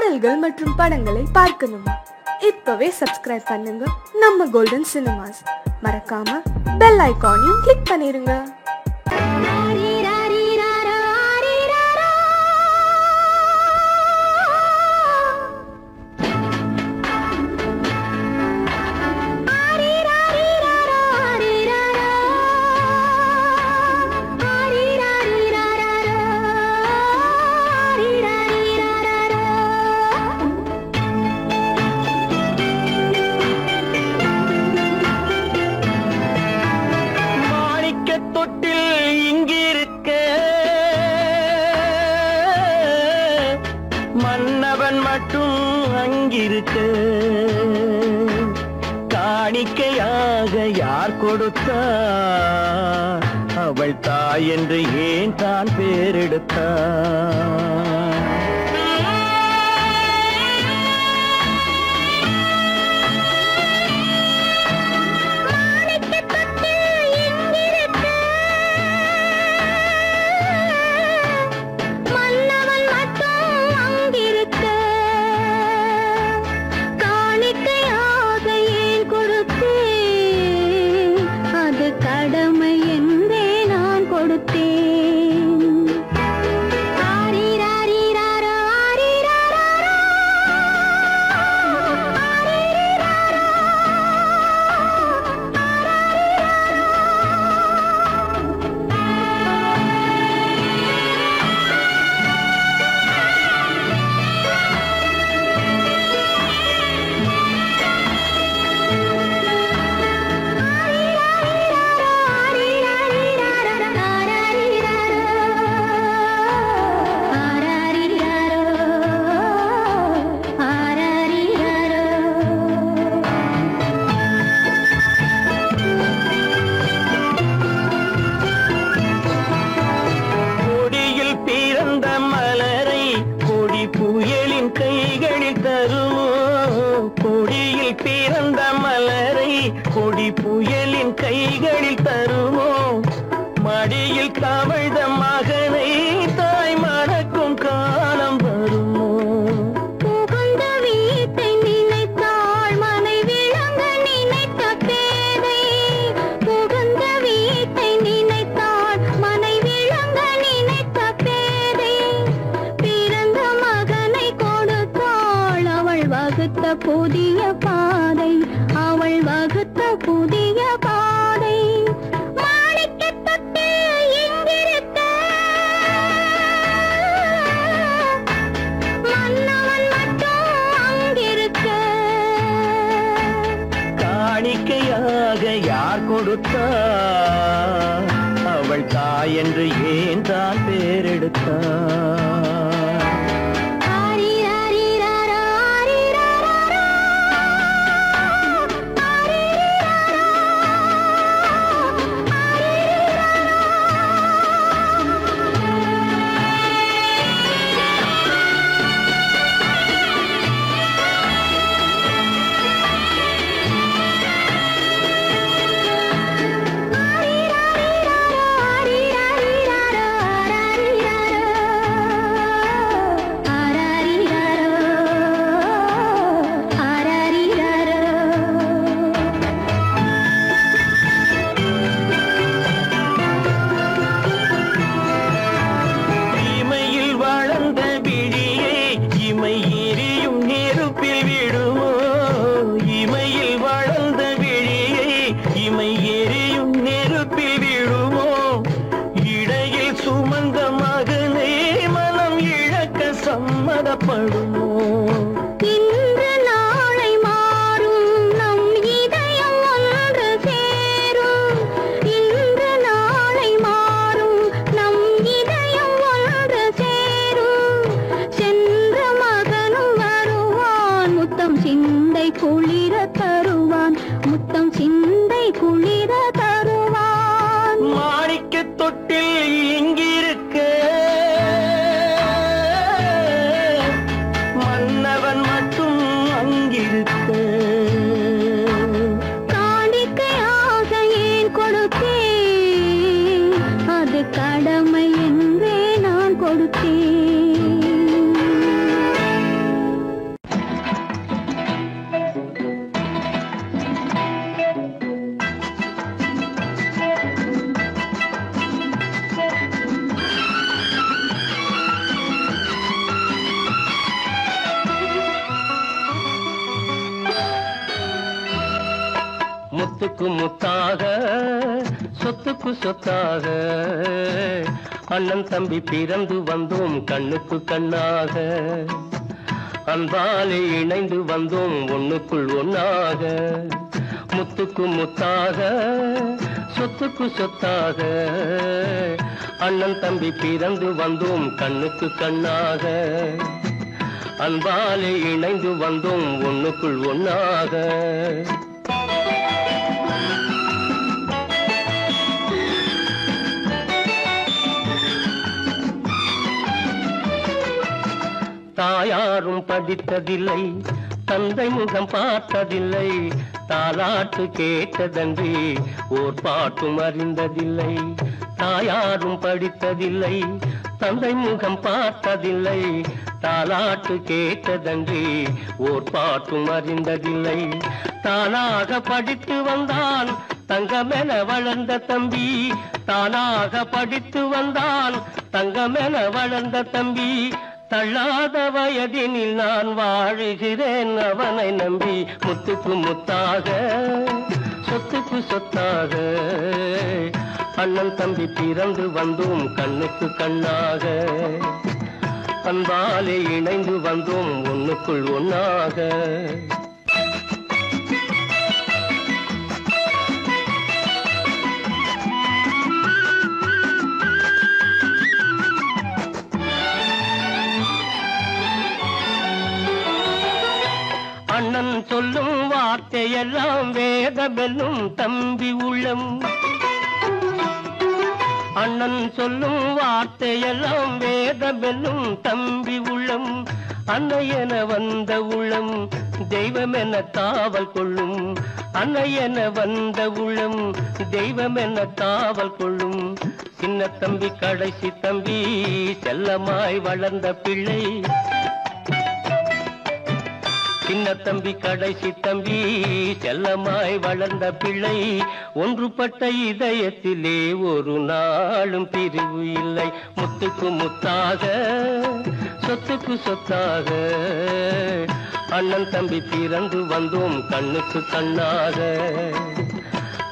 பாடல்கள் மற்றும் படங்களை பார்க்கணுமா? இப்பவே சப்ஸ்கிரைப் பண்ணுங்க நம்ம கோல்டன் சினிமாஸ். மறக்காம பெல் ஐகானையும் கிளிக் பண்ணிருங்க. மன்னவன் மட்டும் அங்கிருக்க, காணிக்கையாக யார் கொடுத்தார்? அவள் தாய் என்று ஏன் தான் பேரெடுத்தார்? கொடியில் பிறந்த மலரை கொடி புயலின் கைகளில் தருமோ? மடியில் தவழ்ந்த மகனை தாய் மணக்கும் காலம் வருமோ? புகழ்ந்த வீட்டை நினைத்தாள் மனை விளங்க நினைத்த பேதை. புகழ்ந்த வீட்டை நினைத்தாள் மனை விளங்க நினைத்த பேதை. பிறந்த மகனை கொடுத்தாள் அவள் வகுத்த புதிய பாதை. அவள் வகுத்த புதிய பாதை. மாணிக்க தொட்டு எங்கிருக்க, மன்னவன் மட்டும் அங்கிருக்க. காணிக்கையாக யார் கொடுத்தார்? அவள் தாய் என்று ஏன் தான் பேரெடுத்தார்? சம்மதப்படுமோ? இன்று நாளை மாறும் நம் இதயம் ஒன்று சேரும். இன்று நாளை மாறும் நம் இதயம் ஒன்று சேரும். சென்ற மகனும் வருவான், முத்தம் சிந்தை குளிர தருவான். முத்தம் சிந்தை குளிர தருவான். மாணிக்க தொட்டில் இங்கிருக்க, முத்துக்கு முத்தாக சொத்துக்கு சொத்தாக அண்ணன் தம்பி பிறந்து வந்தோம் கண்ணுக்கு கண்ணாக அன்பாலே இணைந்து வந்தோம் ஒண்ணுக்குள் ஒன்னாக முத்துக்கு முத்தாக சொத்துக்கு சொத்தாக அண்ணன் தம்பி பிறந்து வந்தோம் கண்ணுக்கு கண்ணாக அன்பாலே இணைந்து வந்தோம் ஒண்ணுக்குள் ஒன்னாக தாயாரும் படித்ததில்லை தந்தை முகம் பார்த்ததில்லை தாலாட்டு கேட்டதன்றி ஓர் பாட்டும் அறிந்ததில்லை தாயாரும் படித்ததில்லை தந்தை முகம் பார்த்ததில்லை தாலாட்டு கேட்டதன்றி ஓர் பாட்டும் அறிந்ததில்லை தானாக படித்து வந்தான் தங்கமென வளர்ந்த தம்பி தானாக படித்து வந்தான் தங்கமென வளர்ந்த தம்பி தள்ளாத வயதினில் நான் வாழுகிறேன் அவனை நம்பி முத்துக்கு முத்தாக சொத்துக்கு சொத்தாக அண்ணன் தம்பி பிறந்து வந்தோம் கண்ணுக்கு கண்ணாக அன்பாலே இணைந்து வந்தோம் ஒண்ணுக்குள் ஒன்னாக அண்ணன் சொல்லும் வார்த்தையெல்லாம் வேதமெல்லும் தம்பி உள்ளம் அண்ணன் சொல்லும் வார்த்தையெல்லாம் வேதமெல்லும் தம்பி உள்ளம் அன்னையென வந்த உள்ளம் தெய்வமென காவல் கொள்ளும் அன்னையென வந்த உள்ளம் தெய்வமென காவல் கொள்ளும் சின்ன தம்பி கடைசி தம்பி செல்லமாய் வளர்ந்த பிள்ளை சின்ன தம்பி கடைசி தம்பி செல்லமாய் வளர்ந்த பிள்ளை ஒன்றுபட்ட இதயத்திலே ஒரு நாளும் பிரிவு இல்லை முத்துக்கு முத்தாக சொத்துக்கு சொத்தாக அண்ணன் தம்பி பிறந்து வந்தோம் கண்ணுக்கு கண்ணாக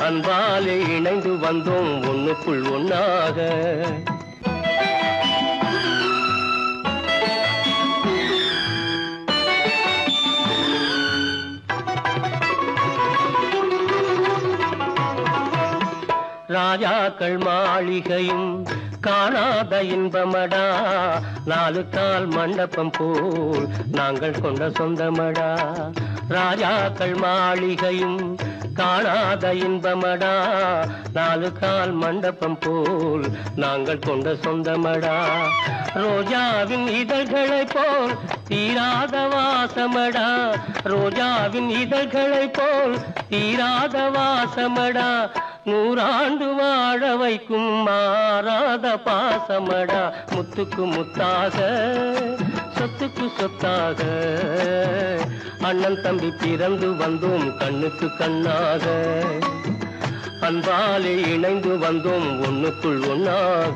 அன்பாலே இணைந்து வந்தோம் ஒண்ணுக்குள் ஒன்னாக ராஜாக்கள் மாளிகையும் காணாத இன்பமடா நாலு கால் மண்டபம் போல் நாங்கள் கொண்ட சொந்தமடா ராஜாக்கள் மாளிகையும் காணாத இன்பமடா நாலு கால் மண்டபம் போல் நாங்கள் கொண்ட சொந்தமடா ரோஜாவின் இதழ்களை போல் தீராத வாசமடா ரோஜாவின் இதழ்களை போல் தீராத வாசமடா நூறாண்டு வாழ வைக்கும் மாறாத பாசமடா முத்துக்கு முத்தாக சொத்துக்கு சொத்தாக அண்ணன் தம்பி பிறந்து வந்தோம் கண்ணுக்கு கண்ணாக அன்பாலே இணைந்து வந்தோம் ஒண்ணுக்குள் ஒன்னாக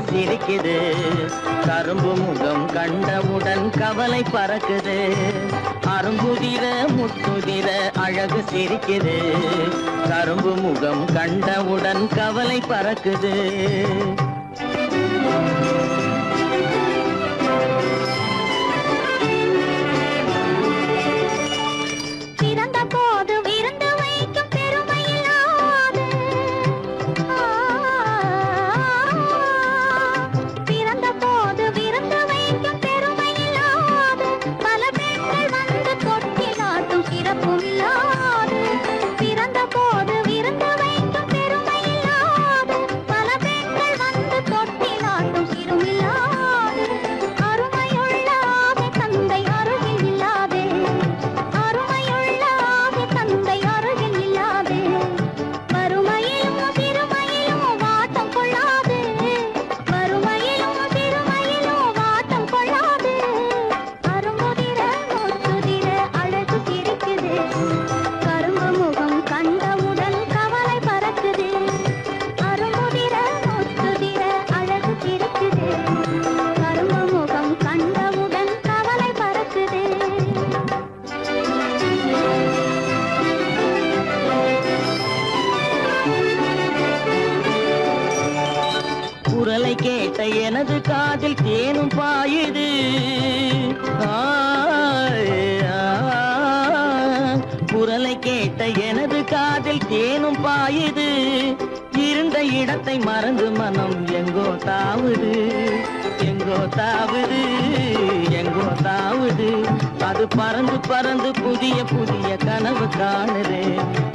சிரிக்குது கரும்பு முகம் கண்டவுடன் கவலை பறக்குது அரும்புதிர முத்துதிர அழகு சிரிக்குது கரும்பு முகம் கண்டவுடன் கவலை பறக்குது சிறப்புமில்லாது எனது காதில் தேனும் பாயுது. குரலை கேட்ட எனது காதில் தேனும் பாயுது. இருந்த இடத்தை மறந்து மனம் எங்கோ தாவுது, எங்கோ தாவுது, எங்கோ தாவுது. அது பறந்து பறந்து புதிய புதிய கனவு காணுது.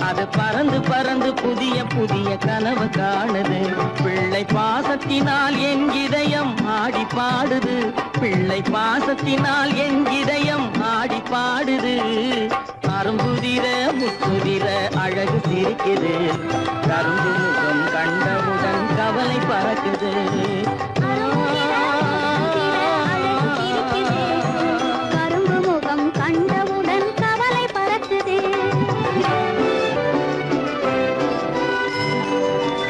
அது பறந்து பறந்து புதிய புதிய கனவு காணுது. பிள்ளை பாசத்தினால் என் இதயம் ஆடி பாடுது. பிள்ளை பாசத்தினால் என் இதயம் ஆடி பாடுது. அரும்புதிர முத்துதிர அழகு சிரிக்குது. கரும்பு முகம் கண்டவுடன் கவலை பறக்குது. கரும்பு முகம் கண்டவுடன் கவலை பறக்குது.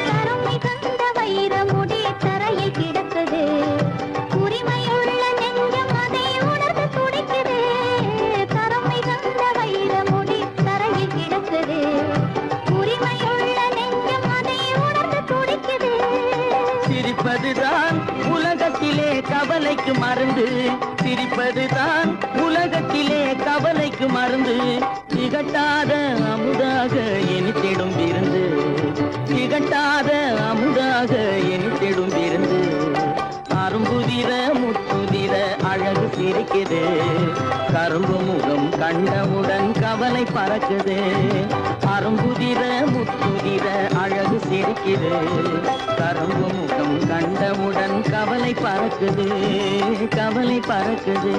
கருமை கண்ட வைரமுடி தரையில் கிடக்குது. உரிமையுள்ள நெஞ்சம் அதை உணர்ந்து துடிக்குது. கருமை கண்ட வைரமுடி தரையில் கிடக்குது. உரிமையுள்ள நெஞ்சம் அதை உணர்ந்து துடிக்குது. சிரிப்பதுதான் உலகத்திலே கவலைக்கு மருந்து. சிரிப்பதுதான் உலகத்திலே கவலைக்கு மருந்து. திகட்டாத அமுதாக இனித்திடும் விருந்து. திகட்டாத அமுதாக இனித்திடும் விருந்து. அரும்புதிர முத்துதிர அழகு சிரிக்குது. கரும்பு முகம் கண்டவுடன் கவலை பறக்குது. அரும்புதிர முத்துதிர அழகு சிரிக்குது. கரும்பு முகம் கண்டவுடன் கவலை பறக்குது, கவலை பறக்குது.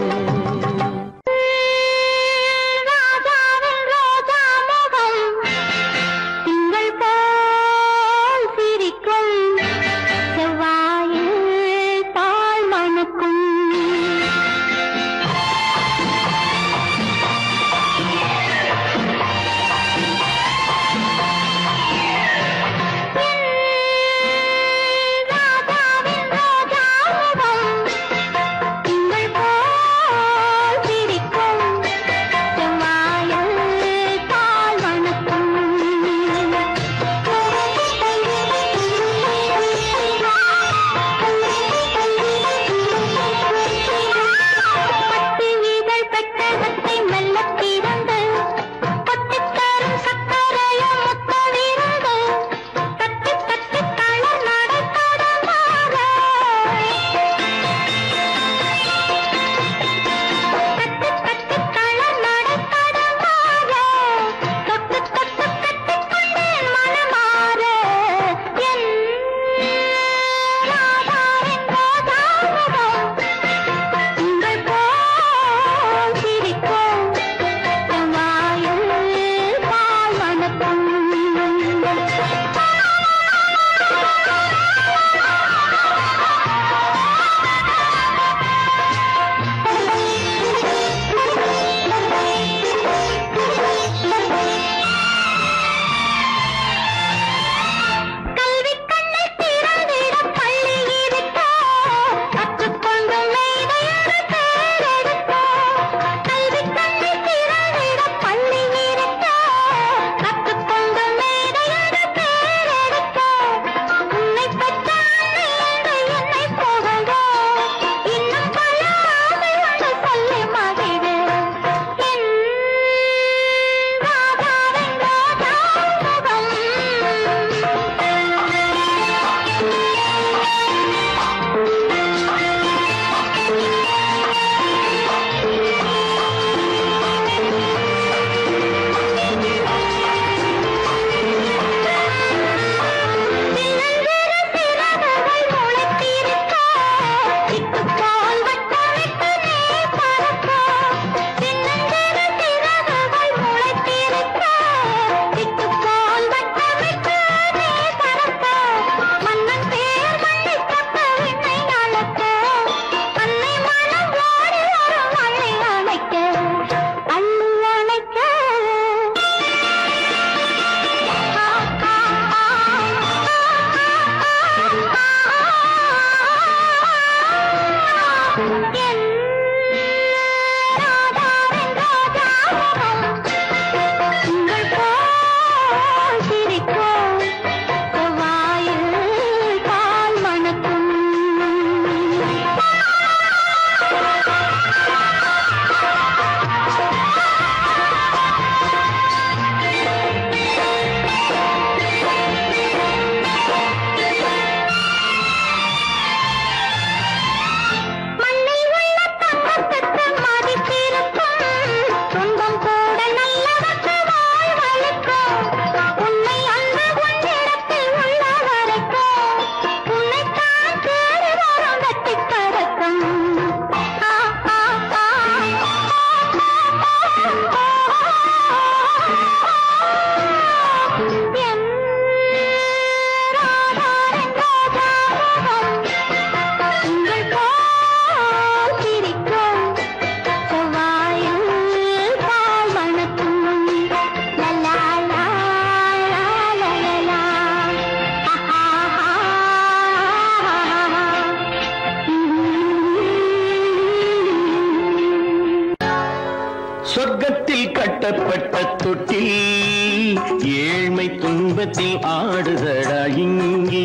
ஏழ்மை துன்பத்தில் ஆடுதடா இங்கே.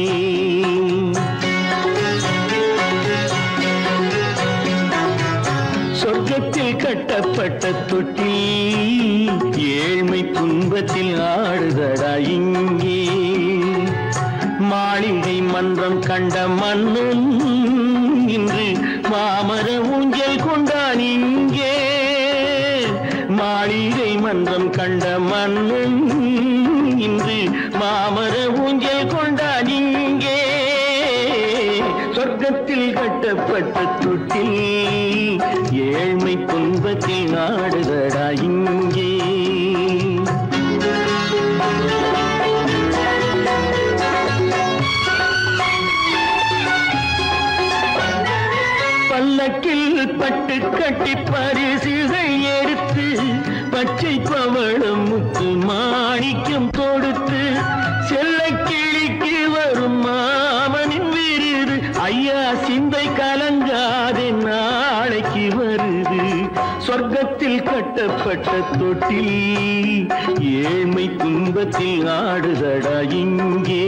சொர்க்கத்தில் கட்டப்பட்ட தொட்டி ஏழ்மை துன்பத்தில் ஆடுதடா இங்கே. மாளிகை மன்றம் கண்ட மன்னன் இன்று மாமர ஊஞ்சல் கொண்டான் இங்கே. மாளிகை மன்றம் கண்ட மன்னன் இன்று மாமர ஊஞ்சல் கொண்டான் இங்கே. சொர்க்கத்தில் கட்டப்பட்ட தொட்டில் ஏழ்மை துன்பத்தில் நாடுதடா இங்கே. பல்லக்கில் பட்டு கட்டி பரிசுகள் எடுத்து பச்சை பவளம் முத்து மாணிக்கம் கொடுத்து செல்ல கிளிக்கு வரும் மாமனின் விருது. ஐயா சிந்தை கலங்காதே நாளைக்கு வருது. சொர்க்கத்தில் கட்டப்பட்ட தொட்டில் ஏழ்மை துன்பத்தில் ஆடுதடா இங்கே.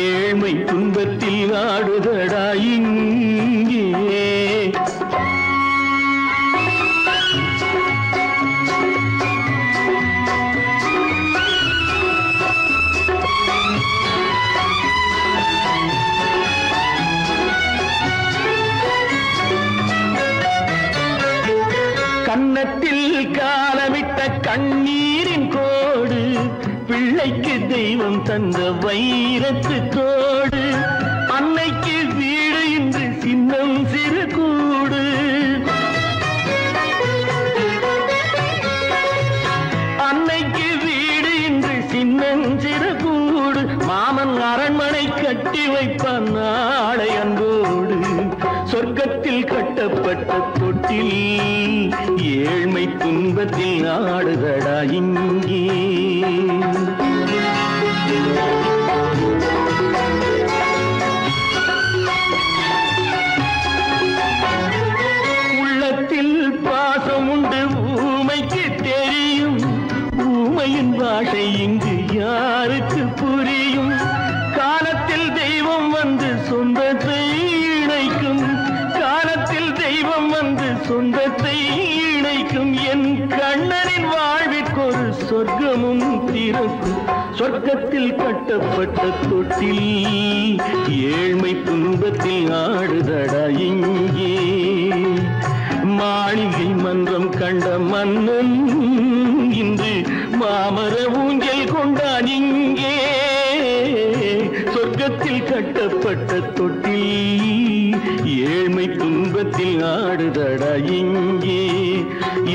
ஏழ்மை துன்பத்தில் ஆடுதடா இங்கே. கன்னத்தில் காலமிட்ட கண்ணீரின் கோடு பிள்ளைக்கு தெய்வம் தந்த வைரத்து தோடு. அன்னைக்கு வீடு இன்று சின்னம் சிறு கூடு. அன்னைக்கு வீடு இன்று சின்னம் சிறு கூடு. மாமன் அரண்மனை கட்டி வைப்பான் நாளை அன்போடு. சொர்க்கத்தில் கட்டப்பட்ட தொட்டில் ஏழ்மை துன்பத்தில் ஆடுதடா இங்கே. உள்ளத்தில் பாசம் உண்டு ஊமைக்கு தெரியும். ஊமையின் பாஷை இங்கு யாருக்கு புரியும்? காலத்தில் தெய்வம் வந்து சொந்தத்தை இணைக்கும். காலத்தில் தெய்வம் வந்து சொந்தத்தை இணைக்கும். என் கண்ணனின் வாழ்விற்கொரு சொர்க்கமும் திறக்கும். சொர்க்கத்தில் கட்டப்பட்ட தொட்டில் ஏழ்மை துன்பத்தில் ஆடுதடா இங்கே. மாளிகை மன்றம் கண்ட மன்னன் இன்று மாமர ஊஞ்சல் கொண்டான் இங்கே. சொர்க்கத்தில் கட்டப்பட்ட தொட்டில் ஏழ்மை துன்பத்தில் ஆடுதடா இங்கே.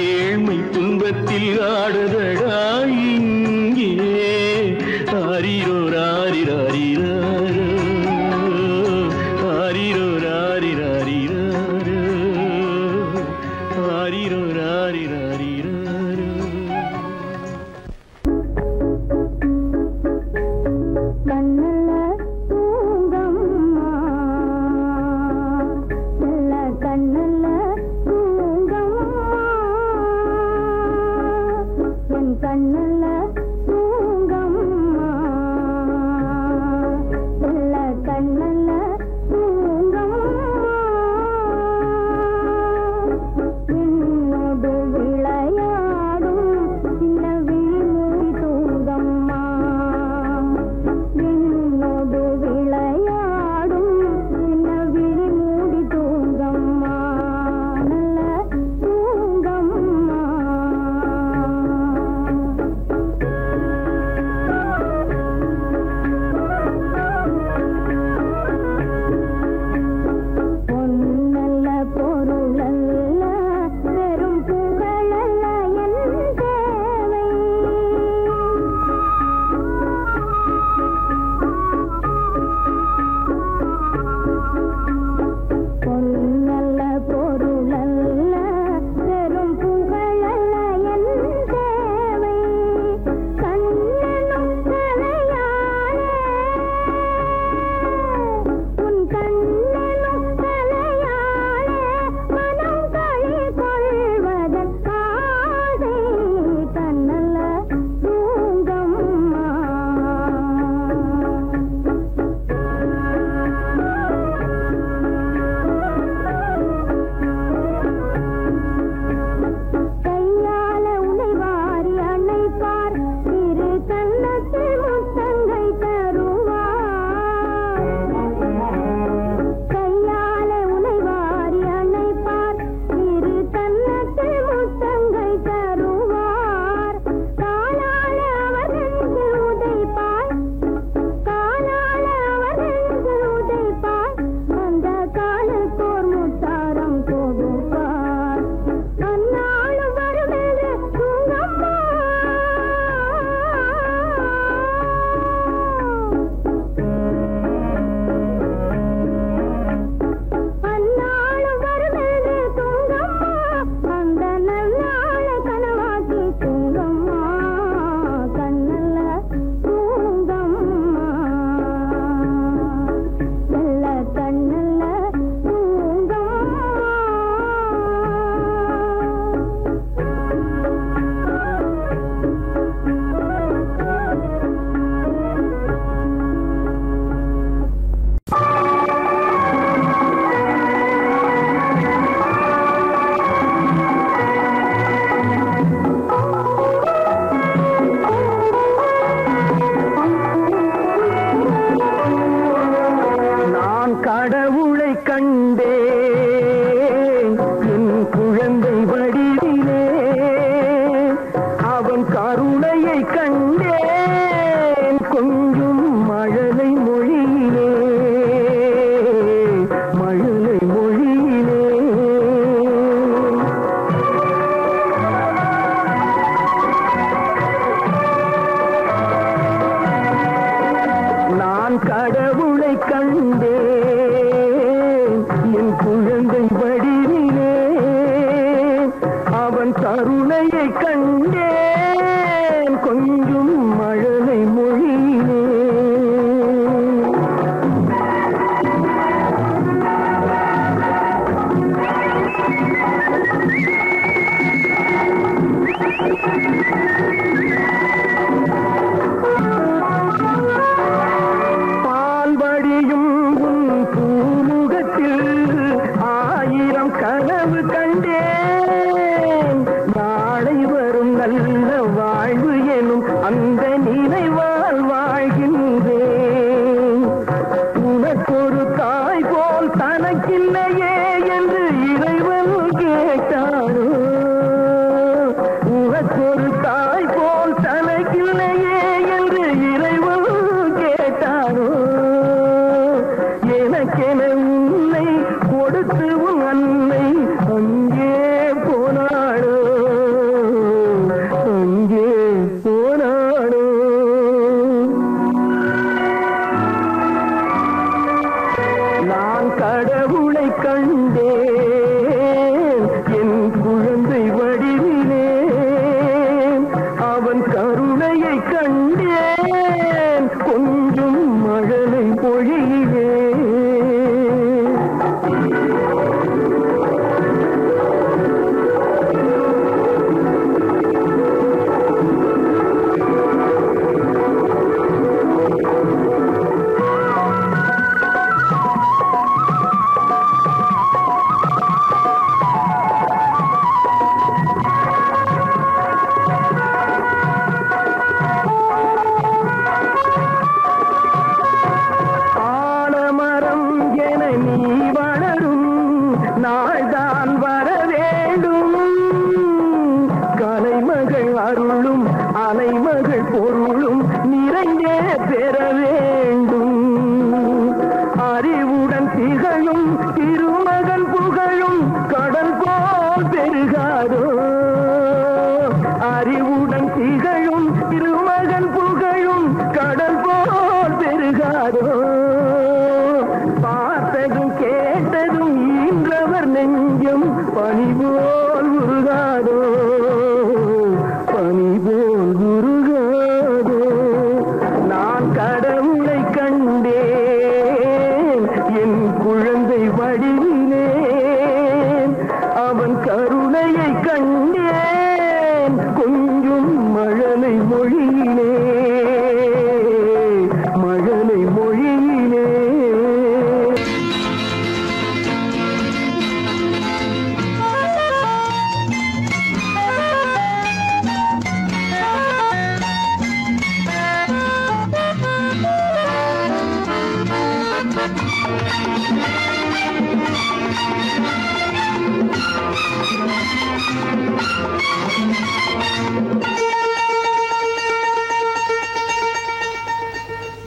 ஏழ்மை துன்பத்தில் ஆடுதடா இங்கே. ஆரிரோ ராரிராரிரோ ஆரிரோ ராரிராரிரோ ஆரிரோ ராரிராரிரோ. கண்ணல்ல தூங்கம்மா, நல்ல கண்ணல்ல தூங்கம்மா, என் கண்ணல்ல கண்டேன் கொஞ்சம் மழலை மொழியிலே மழலை மொழியிலே. நான் கடவுளை கண்டேன் என் குழந்தை வடிவிலே அவன் கருணையை கண்டேன் கொஞ்சம் மழலை மொழியிலே. பால்வடியும் உன் பூமுகத்தில் ஆயிரம் கனவு கண்டேன். நாளை வரும் நல்ல வாழ்வு எனும் அந்த நினைவால் வாழ்கின்றேன். உனக்கொரு தாய் போல் தனக்கில்லையே என்று இறைவன் கேட்டானோ. உனக்கொரு தாய் போல் தனக்கில்லையே என்று இறைவன் கேட்டானோ. எனக்கென உன்னை கொடுத்து உன் அன்னை அங்கே போனாளோ அங்கே போனாளோ. நான் கடவுளை கண்டேன் என் குழந்தை வடிவிலே அவன் கருணையை கண்டேன் கொஞ்சம் மழலை பொழியிலே. ஆலமரம் என நீ வளரும் நாள்தான் வர வேண்டும். கலைமகள் அருளும் அலைமகள் பொருளும் நிறைந்தே பெற வேண்டும். அறிவுடன் திகழும் திருமகன் புகழும் கடல் போல் பெருகாதோ. அறிவுடன் திகழும் திருமகன் புகழும் கடல் போல் பெருகாதோ. பார்த்ததும் கேட்டதும் ஈன்றவர் நெஞ்சம் பனி போல் உருகாதோ பனி போல் உருகாதோ. நான் கடவுளை கண்டேன் என் குழந்தை வடிவிலே அவன் கருணையை கண்டேன் கொஞ்சம் மழலை மொழியிலே மழலை மொழியிலே.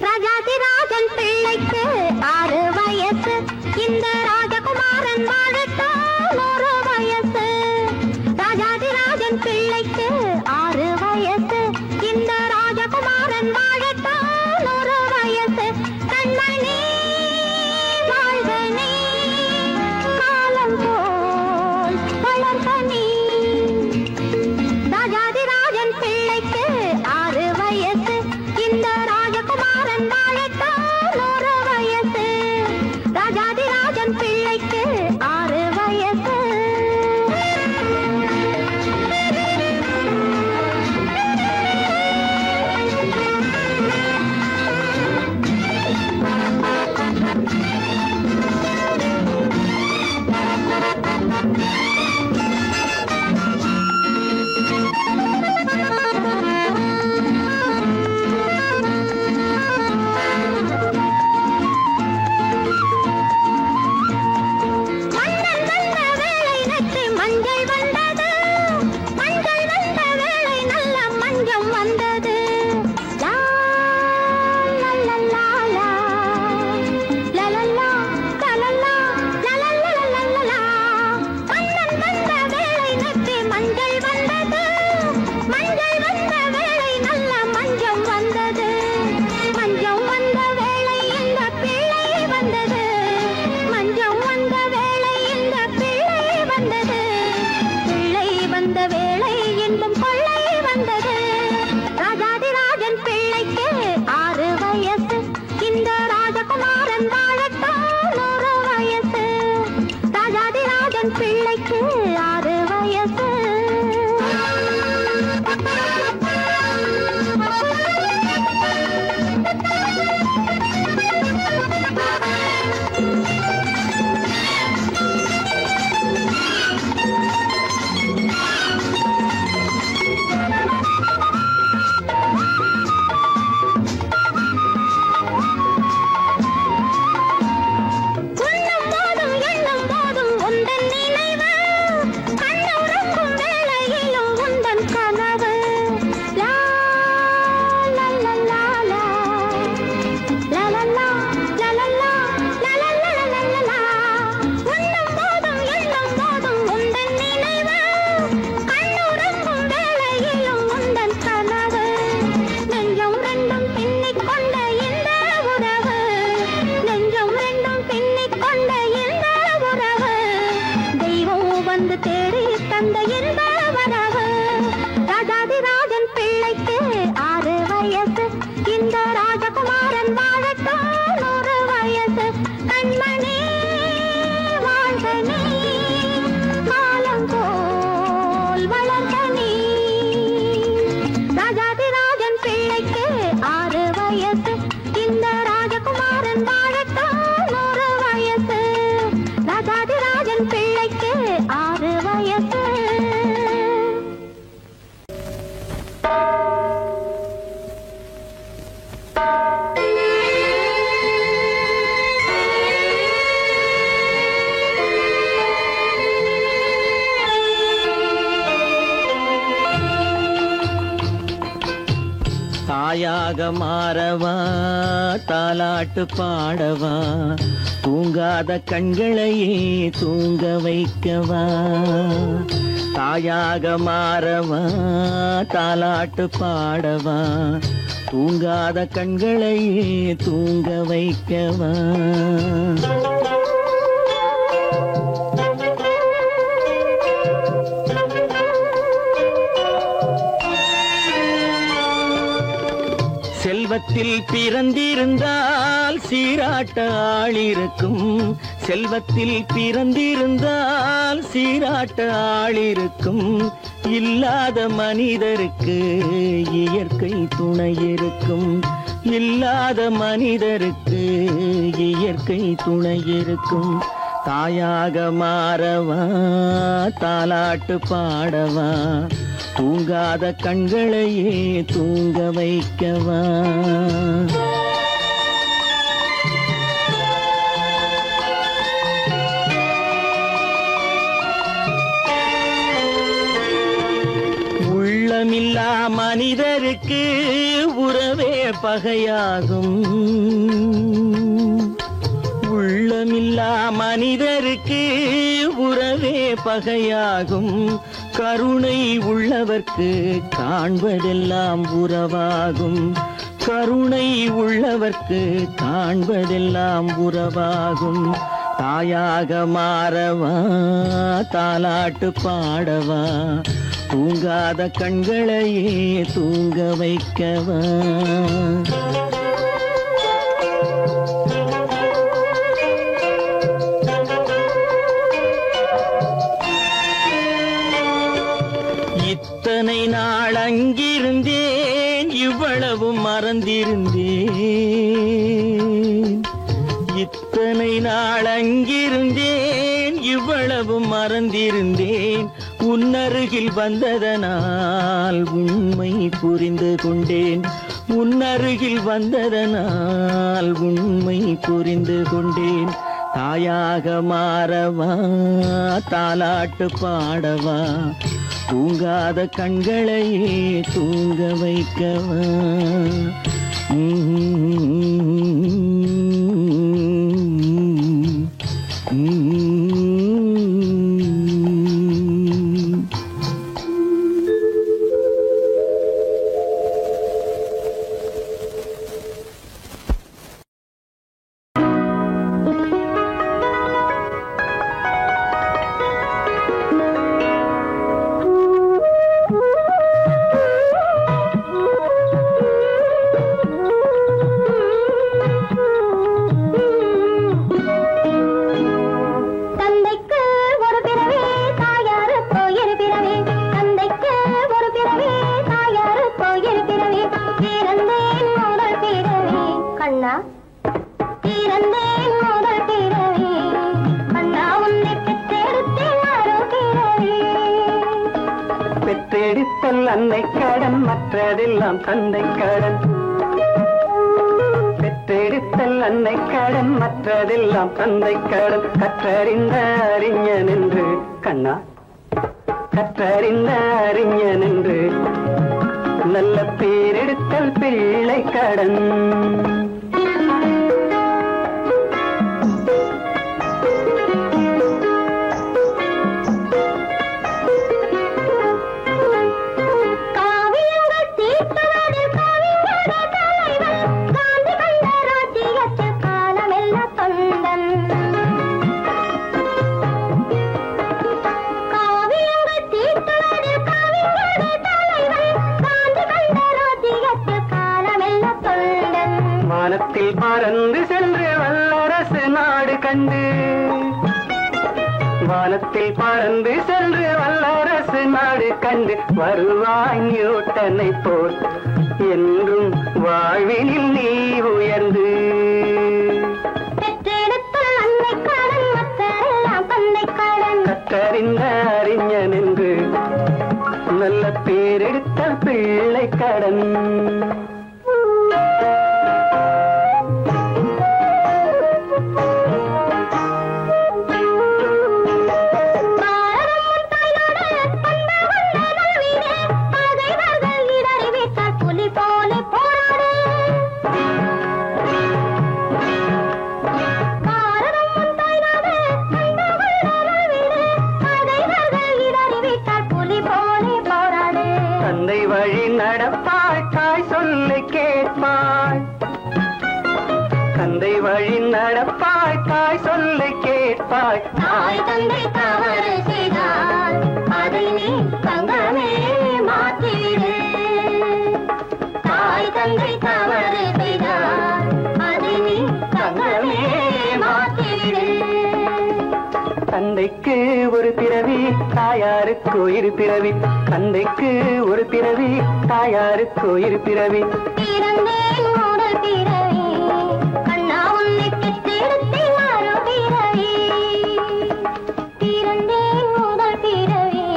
ராஜாதிராஜன் பிள்ளைக்கு 6 வயசு. இந்த ராஜகுமாரன் வாழத்தான் 1 வயசு. ராஜாதிராஜன் பிள்ளைக்கு 6 வயசு. இந்த ராஜகுமாரன் வாழத்தான் 1 வயசு. கண்மணி வாழ்க நீ தாயாக மாறவா தாலாட்டு பாடவா தூங்காத கண்களையே தூங்க வைக்கவா தாயாக மாறவா தாலாட்டு பாடவா தூங்காத கண்களையே தூங்க வைக்கவா செல்வத்தில் பிறந்திருந்தால் சீராட்ட ஆளிருக்கும் செல்வத்தில் பிறந்திருந்தால் சீராட்ட ஆளிருக்கும் இல்லாத மனிதருக்கு இயற்கை துணை இருக்கும் இல்லாத மனிதருக்கு இயற்கை துணை இருக்கும் தாயாக மாறவா தாலாட்டு பாடவா தூங்காத கண்களையே தூங்க வைக்கவா உள்ளமில்லா மனிதருக்கு உறவே பகையாகும் உள்ளமில்லா மனிதருக்கு உறவே பகையாகும் கருணை உள்ளவர்க்கு காண்பதெல்லாம் உறவாகும் கருணை உள்ளவர்க்கு காண்பதெல்லாம் உறவாகும் தாயாக மாறவா தாலாட்டு பாடவா தூங்காத கண்களையே தூங்க வைக்கவா இத்தனை நாள் அங்கிருந்தேன் இவ்வளவு மறந்திருந்தேன் இத்தனை நாள் அங்கிருந்தேன் இவ்வளவு மறந்திருந்தேன் உன்னருகில் வந்ததனால் உண்மை புரிந்து கொண்டேன் உன்னருகில் வந்ததனால் உண்மை புரிந்து கொண்டேன் தாயாக மாறவா தாலாட்டு பாடவா தூங்காத கண்களையே தூங்க வைக்கவா பெற்றெடுத்தல் அன்னை கடன் மற்றதெல்லாம் தந்தை கடன் பெற்றெடுத்தல் அன்னை கடன் மற்றதெல்லாம் தந்தை கடன் கற்றறிந்த அறிஞன் என்று கண்ணா கற்றறிந்த அறிஞன் என்று நல்ல பேரெடுத்தல் பிள்ளை கடன் வானத்தில் பறந்து சென்று வல்லரசு நாடு கண்டு வானத்தில் பறந்து சென்று வல்லரசு நாடு கண்டு வருவாய் நியூட்டனை போல் என்றும் வாழ்வினில் நீ உயர்ந்து கற்றறிந்த அறிஞன் என்று நல்ல பேரெடுத்த பிள்ளை கடன் போல சொல்லை கேட்பாய். தந்தை வழி நடப்பாய், தாய் சொல்லை கேட்பாய். தாய் தந்தை தவறு செய்தால் அதை நீ தங்கமே மாற்றிவிடு. தாய் தந்தை தவறு செய்தால் அதை நீ தங்கமே மாற்றிவிடு. தந்தைக்கு ஒரு பிறவி, தாயாருக்கு இரு பிறவி. தந்தைக்கு ஒரு பிறவி, தாயாருக்கு இரு பிறவி. பிறந்தேன் முதல் பிறவி, கண்ணா உன்னை பெற்றெடுத்தேன் மறு பிறவி. பிறந்தேன் முதல் பிறவி,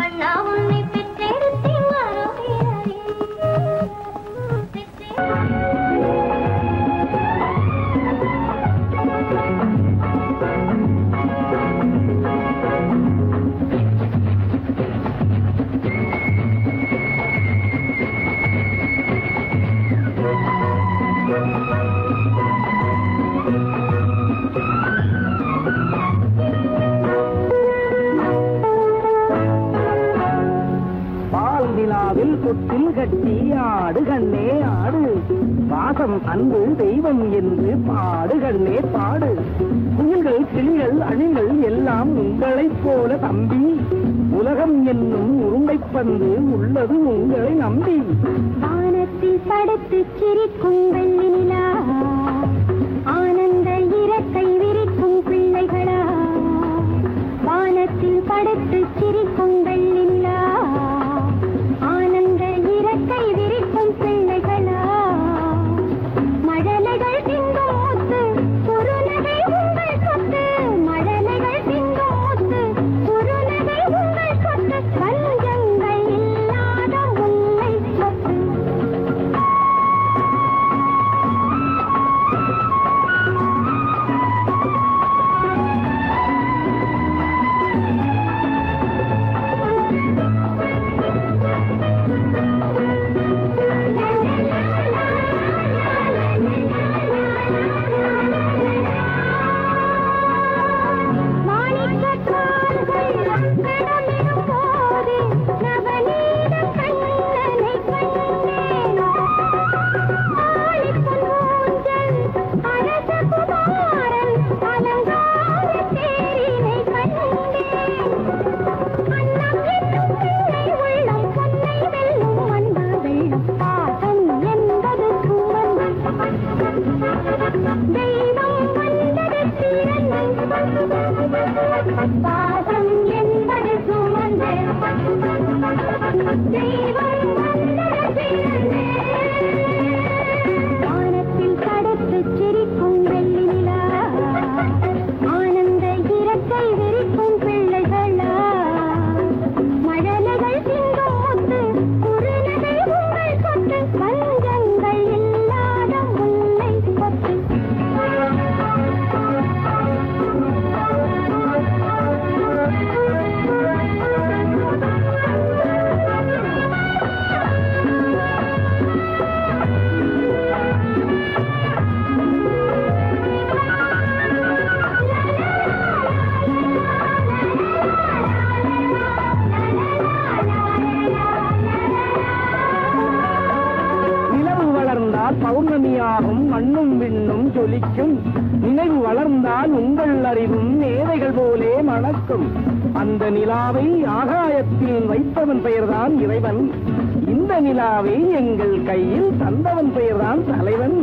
கண்ணா உன்னை பெற்றெடுத்தேன் மறு பிறவி. பால் நிலாவில் தொட்டில் கட்டி ஆடு கண்ணே ஆடு. பாசம் அன்பு தெய்வம் என்று பாடு கண்ணே பாடு. குயில்கள் கிளிகள் அணிகள் எல்லாம் உங்களைப் போல தம்பி. உலகம் என்னும் உருண்டைப்பந்து உள்ளது உங்களை நம்பி. வானத்தில் படுத்து சிரிக்கும் வெள்ளி நிலா, ஆனந்த இறக்கை விரிக்கும் பிள்ளைகளா. வானத்தில் படுத்து சிரிக்கும் வெள்ளி நிலா, ஆனந்த இறக்கை விரிக்கும் பிள்ளைகளா. மழலைகள் திங்கும் முத்து, குறுநகை உங்கள் சொத்து. மழலைகள் திங்கும் முத்து, குறுநகை உங்கள் சொத்து. பஞ்சங்கள் இல்லாத முல்லை சொத்து. பாசம் என்பது சுமந்து தெய்வம் வந்தது பிறந்து. வானத்தில் கடத்து சிரிக்கும் வெள்ளி நிலா, ஆனந்த இறக்கை விரிக்கும் பிள்ளைகளா. மழலைகள் திங்கும் முத்து, குறுநகை உங்கள் சொத்து. பஞ்சங்கள் இல்லாத முல்லை சொத்து. நிலவு வளர்ந்தால் பௌர்ணமியாகும், மண்ணும் விண்ணும் ஜொலிக்கும். நினைவு வளர்ந்தால் உங்கள் அறிவும் மேதைகள் போலே மணக்கும். அந்த நிலாவை ஆகாயத்தில் வைத்தவன் பெயர்தான் இறைவன். இந்த நிலாவை எங்கள் கையில் தந்தவன் பெயர்தான் தலைவன்.